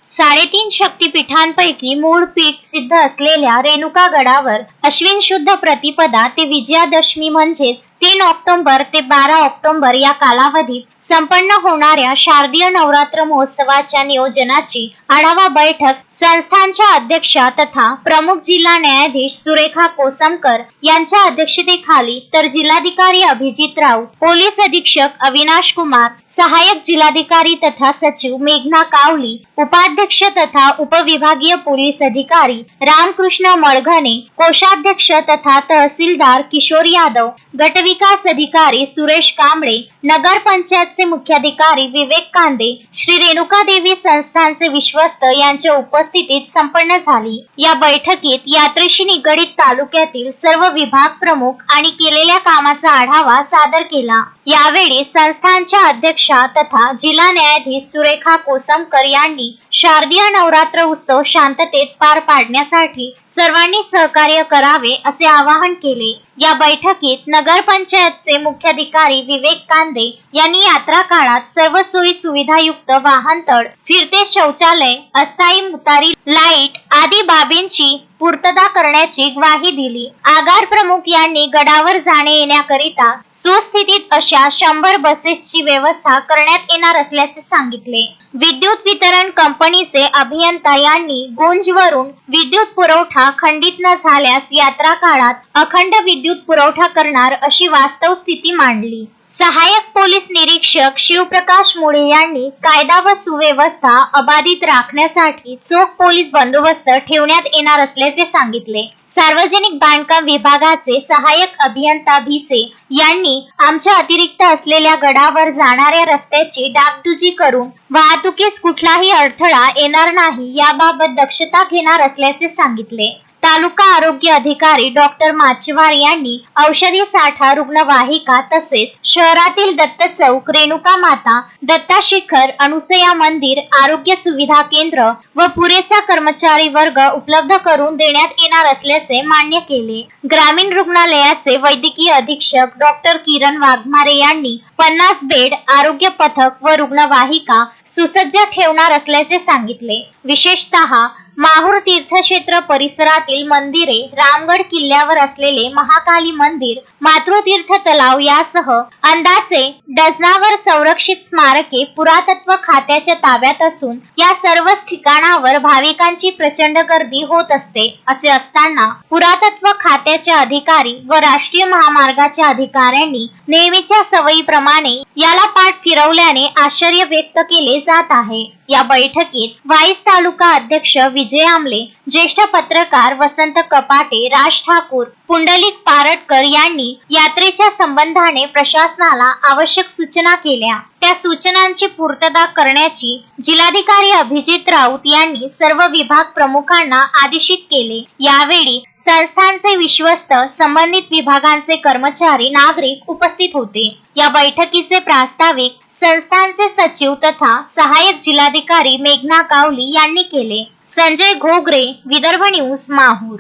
3.5 शक्तिपीठांपैकी मूळ पीठ सिद्ध असलेल्या रेणुकागडावर अश्विन शुद्ध प्रतिपदा ते विजयादशमी म्हणजेच 3 ऑक्टोबर ते 12 ऑक्टोबर या कालावधीत संपन्न होणाऱ्या शारदीय नवरात्र महोत्सवाच्या नियोजनाची आढावा बैठक संस्थानच्या अध्यक्षा तथा प्रमुख जिल्हा न्यायाधीश सुरेखा कोसमकर यांच्या अध्यक्षतेखाली तर जिल्हाधिकारी अभिजित राऊत, पोलीस अधीक्षक अविनाश कुमार, सहाय्यक जिल्हाधिकारी तथा सचिव मेघना कावली, उपाध्यक्ष तथा उपविभागीय पोलीस अधिकारी रामकृष्ण मळघणे, कोषाध्यक्ष तथा तहसीलदार किशोर यादव, गटविकास अधिकारी सुरेश कांबळे, नगर पंचायतचे मुख्याधिकारी विवेक कांदे, श्री रेणुका देवी संस्थानचे विश्वस्त यांच्या उपस्थितीत संपन्न झाली। या बैठकीत यात्रेशी निगडित तालुक्यातील सर्व विभाग प्रमुख आणि केलेल्या कामाचा आढावा सादर केला। यावेळी संस्थानच्या अध्यक्षा तथा जिल्हा न्यायाधीश सुरेखा कोसमकर यांनी शारदीय नवरात्र उत्सव शांततेत पार पाडण्यासाठी सर्वांनी सहकार्य करावे असे आवाहन केले। या बैठकीत नगर पंचायतचे मुख्याधिकारी विवेक कांदे यांनी यात्रा काळात सर्व सोयी सुविधायुक्त वाहनतळ, फिरते शौचालय, अस्थायी मुतारी लाईट आदी बाबींची पूर्तता करण्याची ग्वाही दिली। आगार प्रमुख यांनी गडावर जाणे येण्याकरिता सुस्थितीत अशा 100 बसेसची व्यवस्था करण्यात येणार असल्याचे सांगितले। विद्युत वितरण कंपनीचे अभियंता यांनी गुंजवरून विद्युत पुरवठा खंडित न झाल्यास यात्रा काळात अखंड विद्युत पुरवठा करणार अशी वास्तव स्थिती मांडली। सहाय्यक पोलीस निरीक्षक शिवप्रकाश मुळे यांनी कायदा व सुव्यवस्था अबाधित राखण्यासाठी चोख पोलीस बंदोबस्त ठेवण्यात येणार असल्याचे सांगितले। सार्वजनिक बांधकाम विभागाचे सहाय्यक अभियंता भिसे यांनी आमच्या अतिरिक्त असलेल्या गडावर जाणाऱ्या रस्त्याची डागडुजी करून वाहतुकीस कुठलाही अडथळा येणार नाही याबाबत दक्षता घेणार असल्याचे सांगितले। तालुका आरोग्य अधिकारी डॉक्टर माचवार यांनी औषधी साठा, रुग्णवाहिका तसेच शहरातील दत्त चौक, रेणुका माता, दत्ता शिखर, अनुसया मंदिर, आरोग्य सुविधा केंद्र व पुरेसा कर्मचारी वर्ग उपलब्ध करून देण्यात येणार असल्याचे मान्य केले। ग्रामीण रुग्णालयाचे वैद्यकीय अधीक्षक डॉक्टर किरण वाघमारे यांनी 50 बेड आरोग्य पथक व रुग्णवाहिका सुसज्ज ठेवणार असल्याचे सांगितले। विशेषतः माहूर तीर्थक्षेत्र परिसरातील मंदिरे, रामगड किल्ल्यावर असलेले महाकाली मंदिर, मातृतीर्थ तलाव यासह अंदाजे डझनावर संरक्षित स्मारके पुरातत्व खात्याच्या ताब्यात असून या सर्वच ठिकाणावर भाविकांची प्रचंड गर्दी होत असते। असे असताना पुरातत्व खात्याचे अधिकारी व राष्ट्रीय महामार्गाच्या अधिकाऱ्यांनी नेहमीच्या सवयीप्रमाणे याला पाठ फिरवल्याने आश्चर्य व्यक्त केले जात आहे। या बैठकीत वाईस तालुका अध्यक्ष विजय आमले, ज्येष्ठ पत्रकार वसंत कपाटे, राज ठाकूर, पुंडलिक पारटकर यांनी यात्रेच्या संबंधाने प्रशासनाला आवश्यक सूचना केल्या। त्या सूचनांची पूर्तता करण्याची जिल्हाधिकारी अभिजित राऊत यांनी सर्व विभाग प्रमुखांना आदेशित केले। यावेळी संस्थानचे विश्वस्त, संबंधित विभागांचे कर्मचारी, नागरिक उपस्थित होते। या बैठकीचे प्रास्ताविक संस्थानचे सचिव तथा सहाय्यक जिल्हाधिकारी मेघना कावली यांनी केले। संजय घोगरे, विदर्भ न्यूज, माहूर।